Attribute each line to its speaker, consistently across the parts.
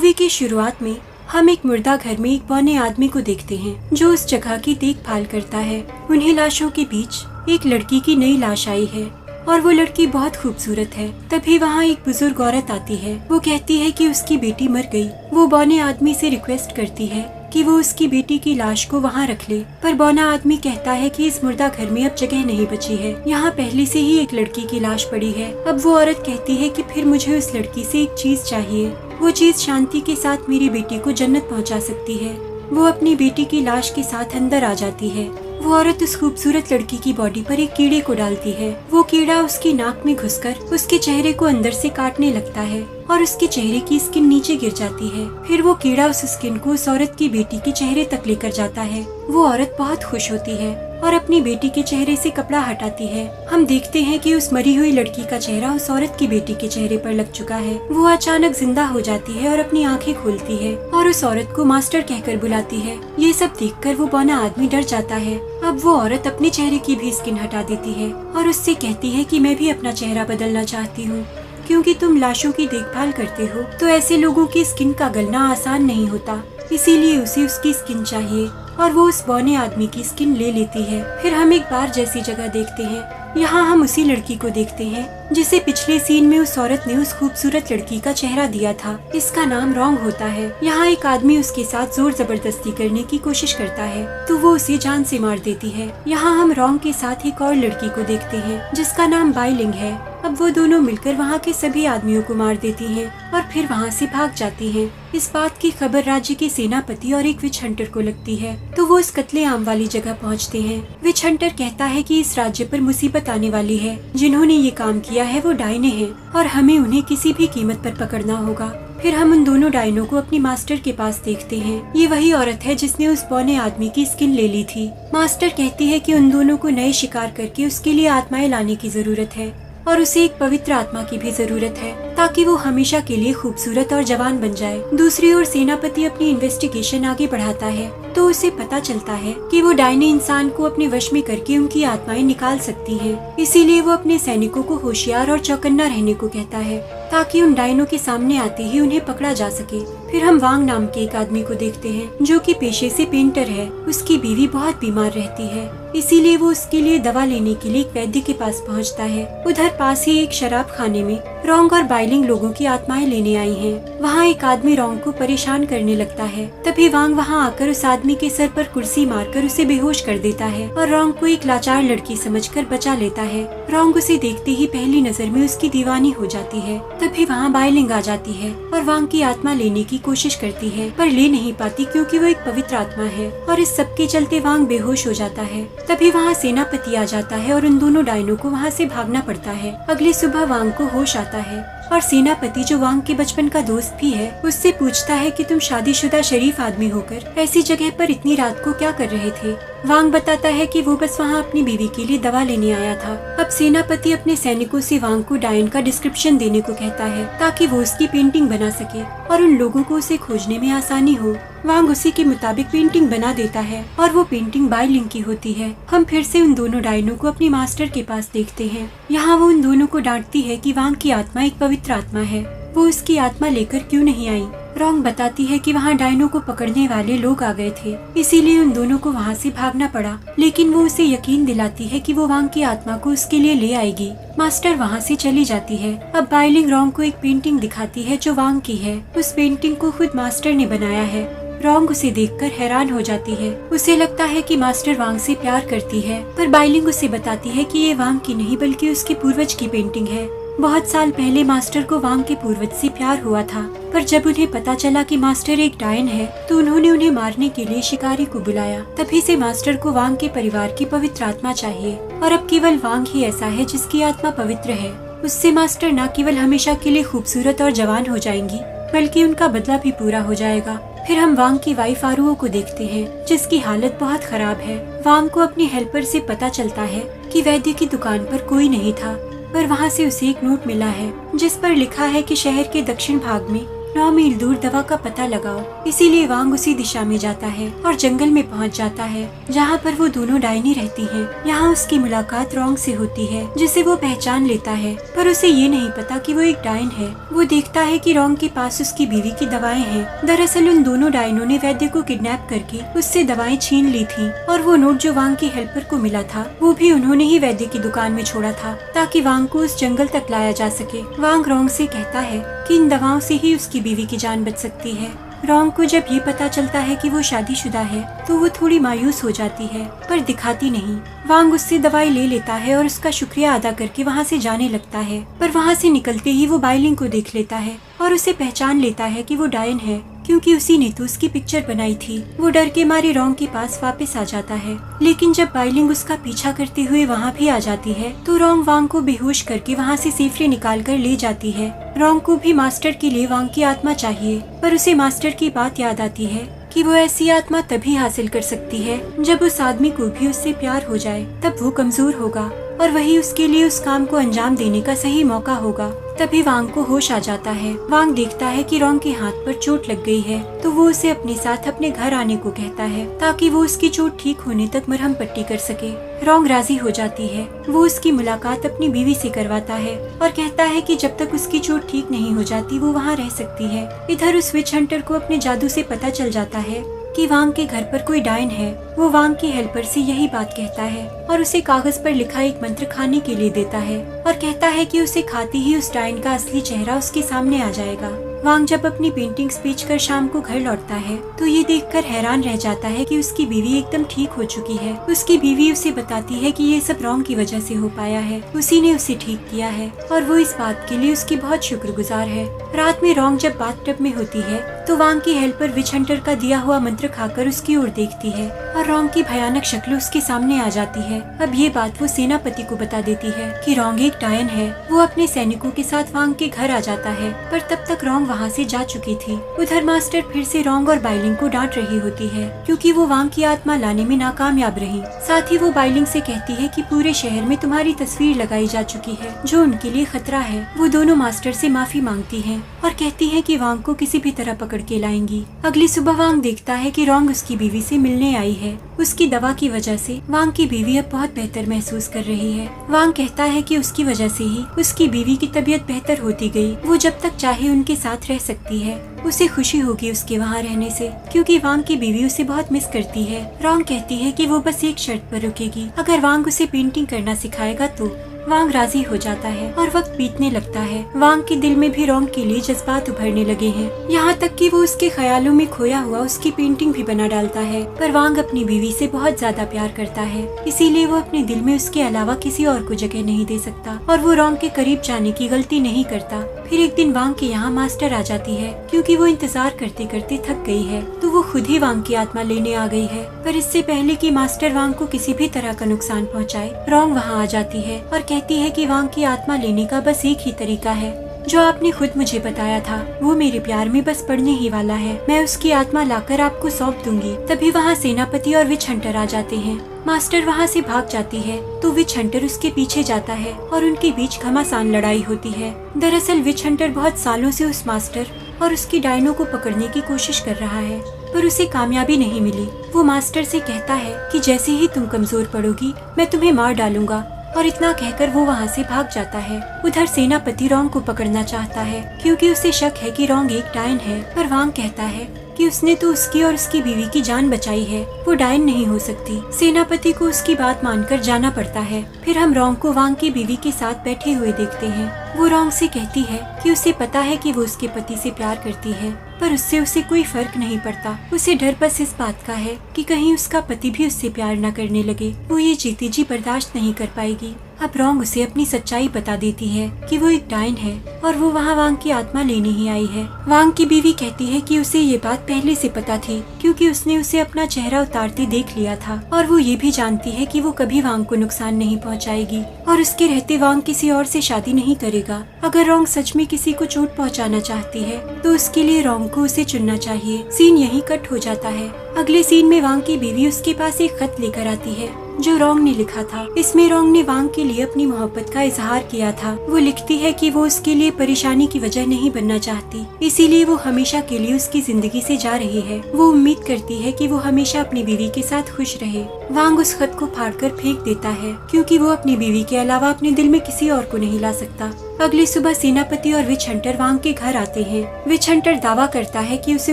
Speaker 1: Movie की शुरुआत में हम एक मुर्दा घर में एक बौने आदमी को देखते हैं जो उस जगह की देखभाल करता है। उन्हीं लाशों के बीच एक लड़की की नई लाश आई है और वो लड़की बहुत खूबसूरत है। तभी वहाँ एक बुजुर्ग औरत आती है। वो कहती है कि उसकी बेटी मर गई। वो बौने आदमी से रिक्वेस्ट करती है कि वो उसकी बेटी की लाश को वहाँ रख ले, पर बौना आदमी कहता है कि इस मुर्दा घर में अब जगह नहीं बची है, यहाँ पहले से ही एक लड़की की लाश पड़ी है। अब वो औरत कहती है कि फिर मुझे उस लड़की से एक चीज चाहिए, वो चीज शांति के साथ मेरी बेटी को जन्नत पहुँचा सकती है। वो अपनी बेटी की लाश के साथ अंदर आ जाती है। वो औरत उस खूबसूरत लड़की की बॉडी पर एक कीड़े को डालती है। वो कीड़ा उसकी नाक में घुसकर उसके चेहरे को अंदर से काटने लगता है और उसके चेहरे की स्किन नीचे गिर जाती है। फिर वो कीड़ा उस स्किन को उस औरत की बेटी के चेहरे तक लेकर जाता है। वो औरत बहुत खुश होती है और अपनी बेटी के चेहरे से कपड़ा हटाती है। हम देखते हैं कि उस मरी हुई लड़की का चेहरा उस औरत की बेटी के चेहरे पर लग चुका है। वो अचानक जिंदा हो जाती है और अपनी आंखें खोलती है और उस औरत को मास्टर कहकर बुलाती है। ये सब देखकर वो बौना आदमी डर जाता है। अब वो औरत अपने चेहरे की भी स्किन हटा देती है और उससे कहती है कि मैं भी अपना चेहरा बदलना चाहती हूँ, क्योंकि तुम लाशों की देखभाल करते हो तो ऐसे लोगों की स्किन का गलना आसान नहीं होता, इसीलिए उसे उसकी स्किन चाहिए। और वो उस बौने आदमी की स्किन ले लेती है। फिर हम एक बार जैसी जगह देखते हैं। यहाँ हम उसी लड़की को देखते हैं जिसे पिछले सीन में उस औरत ने उस खूबसूरत लड़की का चेहरा दिया था। इसका नाम रोंग होता है। यहाँ एक आदमी उसके साथ जोर जबरदस्ती करने की कोशिश करता है तो वो उसे जान से मार देती है। यहाँ हम रोंग के साथ एक और लड़की को देखते हैं जिसका नाम बाइलिंग है। अब वो दोनों मिलकर वहाँ के सभी आदमियों को मार देती हैं और फिर वहाँ से भाग जाती हैं। इस बात की खबर राज्य के सेनापति और एक विच हंटर को लगती है तो वो इस कत्लेआम वाली जगह पहुँचते हैं। विच हंटर कहता है कि इस राज्य पर मुसीबत आने वाली है। जिन्होंने ये काम किया है वो डायने हैं और हमें उन्हें किसी भी कीमत पर पकड़ना होगा। फिर हम उन दोनों डायनों को अपनी मास्टर के पास देखते हैं। ये वही औरत है जिसने उस बौने आदमी की स्किन ले ली थी। मास्टर कहती है कि उन दोनों को नए शिकार करके उसके लिए आत्माएं लाने की जरूरत है और उसे एक पवित्र आत्मा की भी जरूरत है ताकि वो हमेशा के लिए खूबसूरत और जवान बन जाए। दूसरी ओर सेनापति अपनी इन्वेस्टिगेशन आगे बढ़ाता है तो उसे पता चलता है कि वो डायने इंसान को अपने वश में करके उनकी आत्माएं निकाल सकती हैं। इसीलिए वो अपने सैनिकों को होशियार और चौकन्ना रहने को कहता है ताकि उन डायनों के सामने आते ही उन्हें पकड़ा जा सके। फिर हम वांग नाम के एक आदमी को देखते हैं जो कि पेशे से पेंटर है। उसकी बीवी बहुत बीमार रहती है, इसीलिए वो उसके लिए दवा लेने के लिए एक वैद्य के पास पहुंचता है। उधर पास ही एक शराब खाने में रोंग और बाइलिंग लोगों की आत्माएं लेने आई हैं। वहाँ एक आदमी रोंग को परेशान करने लगता है। तभी वांग वहाँ आकर उस आदमी के सर पर कुर्सी मारकर उसे बेहोश कर देता है और रोंग को एक लाचार लड़की समझकर बचा लेता है। रोंग उसे देखते ही पहली नजर में उसकी दीवानी हो जाती है। तभी वहाँ बाइलिंग आ जाती है और वांग की आत्मा लेने की कोशिश करती है पर ले नहीं पाती क्योंकि वो एक पवित्र आत्मा है और इस सब के चलते वांग बेहोश हो जाता है। तभी वहाँ सेनापति आ जाता है और उन दोनों डायनों को वहाँ से भागना पड़ता है। अगली सुबह वांग को होश आता है और सेनापति जो वांग के बचपन का दोस्त भी है उससे पूछता है कि तुम शादीशुदा शरीफ आदमी होकर ऐसी जगह पर इतनी रात को क्या कर रहे थे। वांग बताता है कि वो बस वहाँ अपनी बीवी के लिए दवा लेने आया था। अब सेनापति अपने सैनिकों से वांग को डायन का डिस्क्रिप्शन देने को कहता है ताकि वो उसकी पेंटिंग बना सके और उन लोगों को उसे खोजने में आसानी हो। वांग उसी के मुताबिक पेंटिंग बना देता है और वो पेंटिंग बाइलिंग की होती है। हम फिर से उन दोनों डायनों को अपनी मास्टर के पास देखते हैं। यहाँ वो उन दोनों को डांटती है कि वांग की आत्मा एक पवित्र आत्मा है, वो उसकी आत्मा लेकर क्यों नहीं आई। रोंग बताती है कि वहाँ डायनों को पकड़ने वाले लोग आ गए थे, इसीलिए उन दोनों को वहाँ से भागना पड़ा, लेकिन वो उसे यकीन दिलाती है कि वो वांग की आत्मा को उसके लिए ले आएगी। मास्टर वहाँ से चली जाती है। अब बाइलिंग रोंग को एक पेंटिंग दिखाती है जो वांग की है। उस पेंटिंग को खुद मास्टर ने बनाया है। रोंग उसे देखकर हैरान हो जाती है। उसे लगता है कि मास्टर वांग से प्यार करती है, पर बाइलिंग उसे बताती है कि ये वांग की नहीं बल्कि उसके पूर्वज की पेंटिंग है। बहुत साल पहले मास्टर को वांग के पूर्वज से प्यार हुआ था, पर जब उन्हें पता चला कि मास्टर एक डायन है तो उन्होंने उन्हें मारने के लिए शिकारी को बुलाया। तभी से मास्टर को वांग के परिवार की पवित्र आत्मा चाहिए और अब केवल वांग ही ऐसा है जिसकी आत्मा पवित्र है। उससे मास्टर न केवल हमेशा के लिए खूबसूरत और जवान हो जाएंगी बल्कि उनका बदला भी पूरा हो जाएगा। फिर हम वांग की वाइफ आरुओ को देखते हैं जिसकी हालत बहुत खराब है। वांग को अपने हेल्पर से पता चलता है कि वैद्य की दुकान पर कोई नहीं था, पर वहाँ से उसे एक नोट मिला है जिस पर लिखा है कि शहर के दक्षिण भाग में 9 मील दूर दवा का पता लगाओ। इसीलिए वांग उसी दिशा में जाता है और जंगल में पहुंच जाता है जहां पर वो दोनों डायनी रहती हैं। यहाँ उसकी मुलाकात रोंग से होती है जिसे वो पहचान लेता है, पर उसे ये नहीं पता कि वो एक डायन है। वो देखता है कि रोंग के पास उसकी बीवी की दवाएं हैं। दरअसल उन दोनों डायनों ने वैद्य को किडनैप करके उससे दवाएं छीन ली थी और वो नोट जो वांग की हेल्पर को मिला था वो भी उन्होंने ही वैद्य की दुकान में छोड़ा था ताकि वांग को उस जंगल तक लाया जा सके। वांग रोंग से कहता है कि इन दवाओं से ही उसकी बीवी की जान बच सकती है। रोंग को जब ये पता चलता है कि वो शादीशुदा है तो वो थोड़ी मायूस हो जाती है, पर दिखाती नहीं। वांग उससे दवाई ले लेता है और उसका शुक्रिया अदा करके वहाँ से जाने लगता है, पर वहाँ से निकलते ही वो बाइलिंग को देख लेता है और उसे पहचान लेता है कि वो डायन है, क्योंकि उसी ने तो उसकी पिक्चर बनाई थी। वो डर के मारे रोंग के पास वापस आ जाता है, लेकिन जब बाइलिंग उसका पीछा करते हुए वहाँ भी आ जाती है तो रोंग वांग को बेहोश करके वहाँ से सेफली निकाल कर ले जाती है। रोंग को भी मास्टर के लिए वांग की आत्मा चाहिए, पर उसे मास्टर की बात याद आती है कि वो ऐसी आत्मा तभी हासिल कर सकती है जब उस आदमी को भी उससे प्यार हो जाए, तब वो कमजोर होगा और वही उसके लिए उस काम को अंजाम देने का सही मौका होगा। तभी वांग को होश आ जाता है। वांग देखता है कि रोंग के हाथ पर चोट लग गई है, तो वो उसे अपने साथ अपने घर आने को कहता है ताकि वो उसकी चोट ठीक होने तक मरहम पट्टी कर सके। रोंग राजी हो जाती है। वो उसकी मुलाकात अपनी बीवी से करवाता है और कहता है कि जब तक उसकी चोट ठीक नहीं हो जाती वो वहाँ रह सकती है। इधर उस विच हंटर को अपने जादू से पता चल जाता है कि वांग के घर पर कोई डायन है। वो वांग की हेल्पर से यही बात कहता है और उसे कागज पर लिखा एक मंत्र खाने के लिए देता है और कहता है कि उसे खाते ही उस डायन का असली चेहरा उसके सामने आ जाएगा। वांग जब अपनी पेंटिंग्स बेचकर शाम को घर लौटता है तो ये देखकर हैरान रह जाता है कि उसकी बीवी एकदम ठीक हो चुकी है। उसकी बीवी उसे बताती है कि ये सब रोंग की वजह से हो पाया है, उसी ने उसे ठीक किया है और वो इस बात के लिए उसकी बहुत शुक्रगुजार है। रात में रोंग जब बाथटब में होती है तो वांग की हेल्पर विच हंटर का दिया हुआ मंत्र खाकर उसकी ओर देखती है और रोंग की भयानक शक्ल उसके सामने आ जाती है। अब ये बात वो सेनापति को बता देती है कि रोंग एक डायन है। वो अपने सैनिकों के साथ वांग के घर आ जाता है, पर तब तक रोंग वहाँ से जा चुकी थी। उधर मास्टर फिर से रोंग और बाइलिंग को डांट रही होती है क्योंकि वो वांग की आत्मा लाने में नाकामयाब रही। साथ ही वो बाइलिंग से कहती है कि पूरे शहर में तुम्हारी तस्वीर लगाई जा चुकी है जो उनके लिए खतरा है। वो दोनों मास्टर से माफी मांगती है और कहती है कि वांग को किसी भी तरह पकड़ के लाएंगी। अगली सुबह वांग देखता है कि रोंग उसकी बीवी से मिलने आई है। उसकी दवा की वजह से वांग की बीवी अब बहुत बेहतर महसूस कर रही है। वांग कहता है कि उसकी वजह से ही उसकी बीवी की तबीयत बेहतर होती गई। वो जब तक चाहे उनके साथ रह सकती है। उसे खुशी होगी उसके वहाँ रहने से, क्योंकि वांग की बीवी उसे बहुत मिस करती है। रोंग कहती है कि वो बस एक शर्त पर रुकेगी, अगर वांग उसे पेंटिंग करना सिखाएगा तो। वांग राजी हो जाता है और वक्त बीतने लगता है। वांग के दिल में भी रोंग के लिए जज्बात उभरने लगे हैं, यहाँ तक कि वो उसके ख्यालों में खोया हुआ उसकी पेंटिंग भी बना डालता है। पर वांग अपनी बीवी से बहुत ज्यादा प्यार करता है, इसीलिए वो अपने दिल में उसके अलावा किसी और को जगह नहीं दे सकता और वो रोंग के करीब जाने की गलती नहीं करता। फिर एक दिन वांग के यहाँ मास्टर आ जाती है क्योंकि वो इंतजार करते करते थक गई है, तो वो खुद ही वांग की आत्मा लेने आ गई है। पर इससे पहले कि मास्टर वांग को किसी भी तरह का नुकसान पहुँचाए, रोंग वहाँ आ जाती है और कहती है कि वांग की आत्मा लेने का बस एक ही तरीका है, जो आपने खुद मुझे बताया था। वो मेरे प्यार में बस पड़ने ही वाला है। मैं उसकी आत्मा लाकर आपको सौंप दूंगी। तभी वहाँ सेनापति और विच हंटर आ जाते हैं। मास्टर वहाँ से भाग जाती है तो विच हंटर उसके पीछे जाता है और उनके बीच घमासान लड़ाई होती है। दरअसल विच हंटर बहुत सालों से उस मास्टर और उसकी डायनों को पकड़ने की कोशिश कर रहा है, पर उसे कामयाबी नहीं मिली। वो मास्टर से कहता है कि जैसे ही तुम कमजोर पड़ोगी मैं तुम्हें मार डालूंगा, और इतना कहकर वो वहाँ से भाग जाता है। उधर सेनापति रोंग को पकड़ना चाहता है क्योंकि उसे शक है कि रोंग एक डायन है, पर वांग कहता है कि उसने तो उसकी और उसकी बीवी की जान बचाई है, वो डायन नहीं हो सकती। सेनापति को उसकी बात मानकर जाना पड़ता है। फिर हम रोंग को वांग की बीवी के साथ बैठे हुए देखते हैं। वो रोंग से कहती है कि उसे पता है कि वो उसके पति से प्यार करती है, पर उससे उसे कोई फर्क नहीं पड़ता। उसे डर बस इस बात का है कि कहीं उसका पति भी उससे प्यार न करने लगे। वो ये जीती जी बर्दाश्त नहीं कर पाएगी। अब रोंग उसे अपनी सच्चाई बता देती है कि वो एक डायन है और वो वहाँ वांग की आत्मा लेने ही आई है। वांग की बीवी कहती है कि उसे ये बात पहले से पता थी क्योंकि उसने उसे अपना चेहरा उतारते देख लिया था, और वो ये भी जानती है कि वो कभी वांग को नुकसान नहीं पहुँचाएगी और उसके रहते वांग किसी और से शादी नहीं करेगा। अगर रोंग सच में किसी को चोट पहुँचाना चाहती है तो उसके लिए रोंग को उसे चुनना चाहिए। सीन यहीं कट हो जाता है। अगले सीन में वांग की बीवी उसके पास एक खत लेकर आती है। जो रोंग ने लिखा था। इसमें रोंग ने वांग के लिए अपनी मोहब्बत का इजहार किया था। वो लिखती है कि वो उसके लिए परेशानी की वजह नहीं बनना चाहती, इसीलिए वो हमेशा के लिए उसकी जिंदगी से जा रही है। वो उम्मीद करती है कि वो हमेशा अपनी बीवी के साथ खुश रहे। वांग उस खत को फाड़कर फेंक देता है, क्योंकि वो अपनी बीवी के अलावा अपने दिल में किसी और को नहीं ला सकता। अगली सुबह सेनापति और विच हंटर वांग के घर आते हैं। विच हंटर दावा करता है कि उसे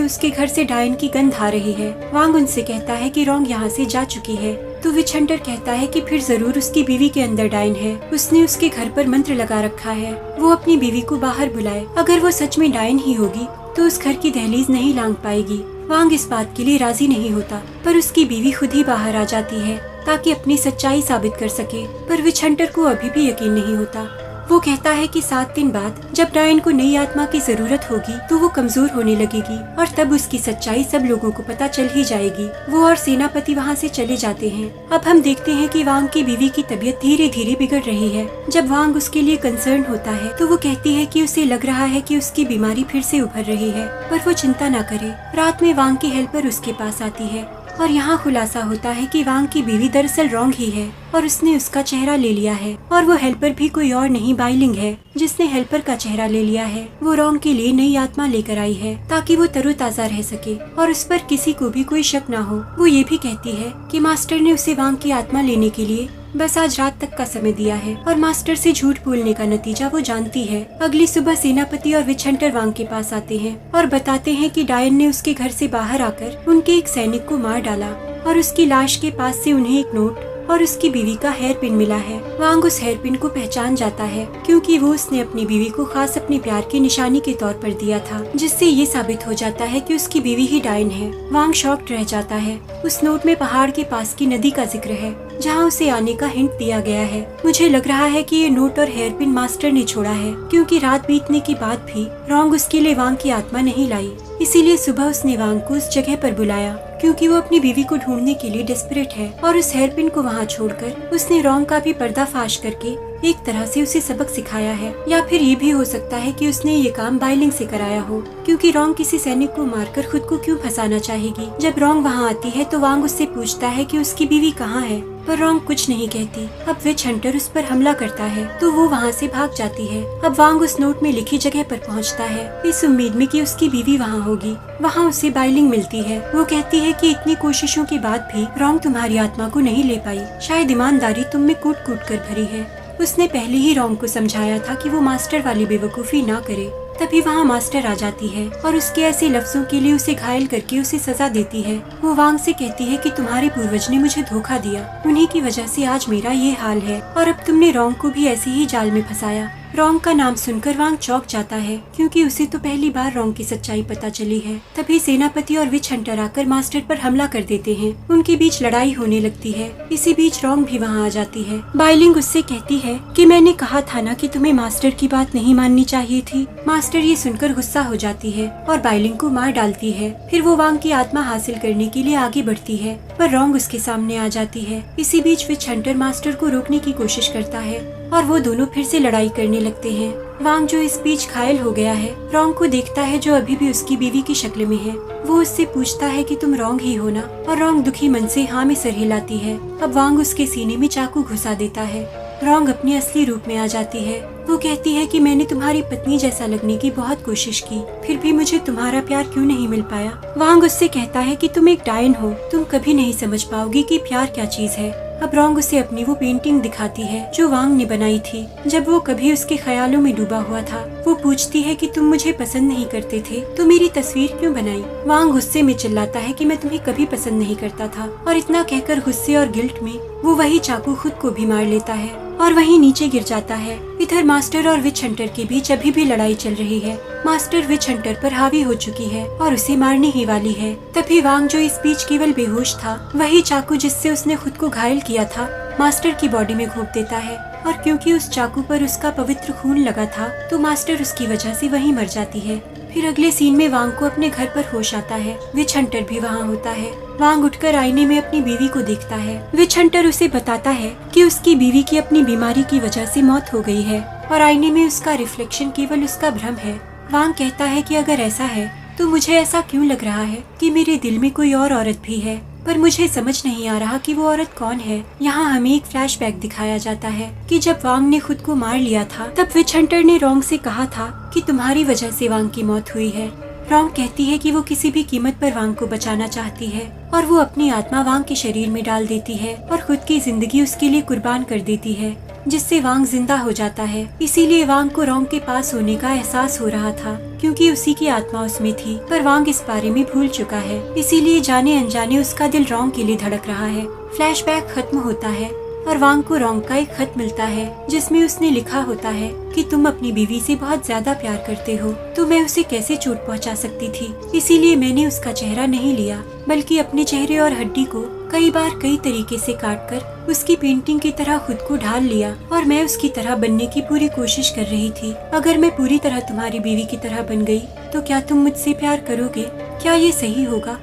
Speaker 1: उसके घर से डायन की गंध आ रही है। वांग उनसे कहता है कि रोंग यहाँ से जा चुकी है। तो विच हंटर कहता है कि फिर जरूर उसकी बीवी के अंदर डायन है, उसने उसके घर पर मंत्र लगा रखा है। वो अपनी बीवी को बाहर बुलाए, अगर वो सच में डायन ही होगी तो उस घर की दहलीज नहीं लांघ पाएगी। वांग इस बात के लिए राजी नहीं होता, पर उसकी बीवी खुद ही बाहर आ जाती है ताकि अपनी सच्चाई साबित कर सके। पर विच हंटर को अभी भी यकीन नहीं होता। वो कहता है कि 7 दिन बाद जब डायन को नई आत्मा की जरूरत होगी तो वो कमजोर होने लगेगी और तब उसकी सच्चाई सब लोगों को पता चल ही जाएगी। वो और सेनापति वहाँ से चले जाते हैं। अब हम देखते हैं कि वांग की बीवी की तबीयत धीरे धीरे बिगड़ रही है। जब वांग उसके लिए कंसर्न होता है तो वो कहती है कि उसे लग रहा है कि उसकी बीमारी फिर से उभर रही है, पर वो चिंता न करे। रात में वांग की हेल्पर उसके पास आती है और यहाँ खुलासा होता है कि वांग की बीवी दरअसल रोंग ही है और उसने उसका चेहरा ले लिया है। और वो हेल्पर भी कोई और नहीं बाइलिंग है, जिसने हेल्पर का चेहरा ले लिया है। वो रोंग के लिए नई आत्मा लेकर आई है ताकि वो तरोताजा रह सके और उस पर किसी को भी कोई शक ना हो। वो ये भी कहती है कि मास्टर ने उसे वांग की आत्मा लेने के लिए बस आज रात तक का समय दिया है और मास्टर से झूठ बोलने का नतीजा वो जानती है। अगली सुबह सेनापति और विच हंटर वांग के पास आते हैं और बताते हैं कि डायन ने उसके घर से बाहर आकर उनके एक सैनिक को मार डाला और उसकी लाश के पास से उन्हें एक नोट और उसकी बीवी का हेयर पिन मिला है। वांग उस हेयर पिन को पहचान जाता है, क्योंकि वो उसने अपनी बीवी को खास अपने प्यार की निशानी के तौर पर दिया था, जिससे ये साबित हो जाता है कि उसकी बीवी ही डायन है। वांग शॉक्ड रह जाता है। उस नोट में पहाड़ के पास की नदी का जिक्र है जहाँ उसे आने का हिंट दिया गया है। मुझे लग रहा है कि ये नोट और हेयर पिन मास्टर ने छोड़ा है, क्योंकि रात बीतने के बाद भी रोंग उसके लिए वांग की आत्मा नहीं लाई। इसीलिए सुबह उसने वांग को उस जगह पर बुलाया, क्योंकि वो अपनी बीवी को ढूंढने के लिए डेस्परेट है। और उस हेयर पिन को वहाँ छोड़कर उसने रोंग का भी पर्दाफाश करके एक तरह से उसे सबक सिखाया है। या फिर ये भी हो सकता है कि उसने ये काम बाइलिंग से कराया हो, क्योंकि रोंग किसी सैनिक को मारकर खुद को क्यों फंसाना चाहेगी। जब रोंग वहाँ आती है तो वांग उससे पूछता है कि उसकी बीवी कहाँ है, पर रोंग कुछ नहीं कहती। अब विच हंटर उस पर हमला करता है तो वो वहाँ से भाग जाती है। अब वांग उस नोट में लिखी जगह पर पहुँचता है, इस उम्मीद में कि उसकी बीवी वहाँ होगी। वहाँ उसे बाइलिंग मिलती है। वो कहती है कि इतनी कोशिशों के बाद भी रोंग तुम्हारी आत्मा को नहीं ले पाई, शायद ईमानदारी तुम में कूट कूट कर भरी है। उसने पहले ही रोंग को समझाया था कि वो मास्टर वाली बेवकूफी ना करे। तभी वहाँ मास्टर आ जाती है और उसके ऐसे लफ्जों के लिए उसे घायल करके उसे सजा देती है। वो वांग से कहती है कि तुम्हारे पूर्वज ने मुझे धोखा दिया, उन्हीं की वजह से आज मेरा ये हाल है और अब तुमने रोंग को भी ऐसे ही जाल में फंसाया। रोंग का नाम सुनकर वांग चौंक जाता है, क्योंकि उसे तो पहली बार रोंग की सच्चाई पता चली है। तभी सेनापति और विच हंटर आकर मास्टर पर हमला कर देते हैं। उनके बीच लड़ाई होने लगती है। इसी बीच रोंग भी वहाँ आ जाती है। बाइलिंग उससे कहती है कि मैंने कहा था ना कि तुम्हें मास्टर की बात नहीं माननी चाहिए थी। मास्टर ये सुनकर गुस्सा हो जाती है और बाइलिंग को मार डालती है। फिर वो वांग की आत्मा हासिल करने के लिए आगे बढ़ती है, पर रोंग उसके सामने आ जाती है। इसी बीच विच हंटर मास्टर को रोकने की कोशिश करता है और वो दोनों फिर से लड़ाई करने लगते हैं। वांग जो इस बीच घायल हो गया है, रोंग को देखता है जो अभी भी उसकी बीवी की शक्ल में है। वो उससे पूछता है कि तुम रोंग ही हो ना, और रोंग दुखी मन से हाँ में सर हिलाती है। अब वांग उसके सीने में चाकू घुसा देता है। रोंग अपने असली रूप में आ जाती है। वो कहती है कि मैंने तुम्हारी पत्नी जैसा लगने की बहुत कोशिश की, फिर भी मुझे तुम्हारा प्यार क्यों नहीं मिल पाया। वांग उससे कहता है कि तुम एक डायन हो, तुम कभी नहीं समझ पाओगी कि प्यार क्या चीज है। अब रोंग उसे अपनी वो पेंटिंग दिखाती है जो वांग ने बनाई थी जब वो कभी उसके ख्यालों में डूबा हुआ था। वो पूछती है कि तुम मुझे पसंद नहीं करते थे तो मेरी तस्वीर क्यों बनाई। वांग गुस्से में चिल्लाता है कि मैं तुम्हें कभी पसंद नहीं करता था, और इतना कहकर गुस्से और गिल्ट में वो वही चाकू खुद को भी मार लेता है और वहीं नीचे गिर जाता है। इधर मास्टर और विच हंटर के बीच अभी भी लड़ाई चल रही है। मास्टर विच हंटर पर हावी हो चुकी है और उसे मारने ही वाली है। तभी वांग जो इस बीच केवल बेहोश था, वही चाकू जिससे उसने खुद को घायल किया था मास्टर की बॉडी में घोंप देता है, और क्योंकि उस चाकू पर उसका पवित्र खून लगा था तो मास्टर उसकी वजह से वहीं मर जाती है। फिर अगले सीन में वांग को अपने घर पर होश आता है। विच हंटर भी वहाँ होता है। वांग उठकर आईने में अपनी बीवी को देखता है। विच हंटर उसे बताता है कि उसकी बीवी की अपनी बीमारी की वजह से मौत हो गई है और आईने में उसका रिफ्लेक्शन केवल उसका भ्रम है। वांग कहता है कि अगर ऐसा है तो मुझे ऐसा क्यों लग रहा है कि मेरे दिल में कोई और औरत भी है। पर मुझे समझ नहीं आ रहा कि वो औरत कौन है। यहाँ हमें एक फ्लैशबैक दिखाया जाता है कि जब वांग ने खुद को मार लिया था तब विच हंटर ने रोंग से कहा था कि तुम्हारी वजह से वांग की मौत हुई है। रोंग कहती है कि वो किसी भी कीमत पर वांग को बचाना चाहती है और वो अपनी आत्मा वांग के शरीर में डाल देती है और खुद की जिंदगी उसके लिए कुर्बान कर देती है, जिससे वांग जिंदा हो जाता है। इसीलिए वांग को रोंग के पास होने का एहसास हो रहा था क्योंकि उसी की आत्मा उसमें थी, पर वांग इस बारे में भूल चुका है। इसीलिए जाने अनजाने उसका दिल रोंग के लिए धड़क रहा है। फ्लैशबैक खत्म होता है और वांग को रोंग का एक खत मिलता है जिसमें उसने लिखा होता है कि तुम अपनी बीवी से बहुत ज्यादा प्यार करते हो तो मैं उसे कैसे चोट पहुंचा सकती थी। इसीलिए मैंने उसका चेहरा नहीं लिया बल्कि अपने चेहरे और हड्डी को कई बार कई तरीके से काटकर उसकी पेंटिंग की तरह खुद को ढाल लिया और मैं उसकी तरह बनने की पूरी कोशिश कर रही थी। अगर मैं पूरी तरह तुम्हारी बीवी की तरह बन गई तो क्या तुम मुझसे प्यार करोगे? क्या ये सही होगा?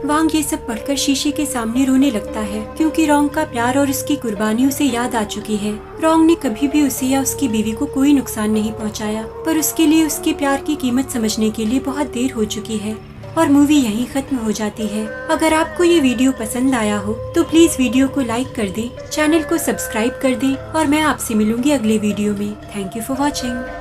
Speaker 1: वांग ये सब पढ़कर शीशे के सामने रोने लगता है क्योंकि रोंग का प्यार और उसकी कुर्बानी उसे याद आ चुकी है। रोंग ने कभी भी उसे या उसकी बीवी को कोई नुकसान नहीं पहुंचाया, पर उसके लिए उसके प्यार की कीमत समझने के लिए बहुत देर हो चुकी है और मूवी यहीं खत्म हो जाती है। अगर आपको ये वीडियो पसंद आया हो तो प्लीज वीडियो को लाइक कर दें, चैनल को सब्सक्राइब कर दें और मैं आपसे मिलूंगी अगले वीडियो में। Thank you for watching.